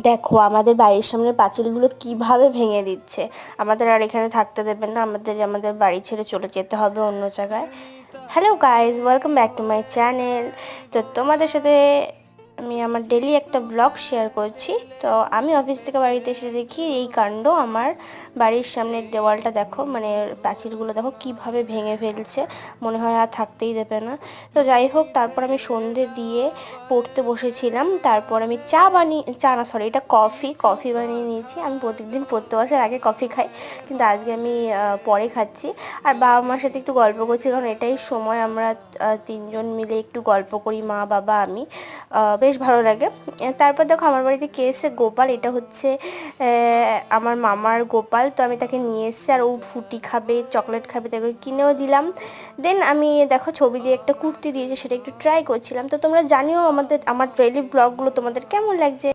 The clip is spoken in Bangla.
দেখো আমাদের বাড়ির সামনে পাঁচিলগুলো কিভাবে ভেঙে দিচ্ছে। আমাদের আর এখানে থাকতে দেবেন না, আমাদের আমাদের বাড়ি ছেড়ে চলে যেতে হবে অন্য জায়গায়। Hello guys, welcome back to my channel. তো তোমাদের সাথে আমি আমার ডেলি একটা ব্লগ শেয়ার করছি। তো আমি অফিস থেকে বাড়িতে এসে দেখি এই কাণ্ড। আমার বাড়ির সামনের দেওয়ালটা দেখো, মানে পাঁচিলগুলো দেখো কিভাবে ভেঙে ফেলছে, মনে হয় আর থাকতেই দেবে না। তো যাই হোক, তারপর আমি সন্ধে দিয়ে পড়তে বসেছিলাম। তারপর আমি চা না, সরি, এটা কফি বানিয়ে নিয়েছি। আমি প্রত্যেকদিন পড়তে বসার আগে কফি খাই, কিন্তু আজকে আমি পরে খাচ্ছি। আর বাবা মার সাথে একটু গল্প করছি, কারণ এটাই সময় আমরা তিনজন মিলে একটু গল্প করি, মা বাবা আমি। বেশ ভালো লাগে। তারপর দেখো আমার বাড়িতে কে এসে, গোপাল। এটা হচ্ছে আমার মামার গোপাল। তো আমি তাকে নিয়ে এসেছি, আর ও ফুটি খাবে, চকলেট খাবে, তাকে কিনেও দিলাম। দেন আমি দেখো ছবি দিয়ে একটা কুর্তি দিয়েছি, সেটা একটু ট্রাই করছিলাম। তো তোমরা জানিও আমার ডেইলি ব্লগগুলো তোমাদের কেমন লাগছে।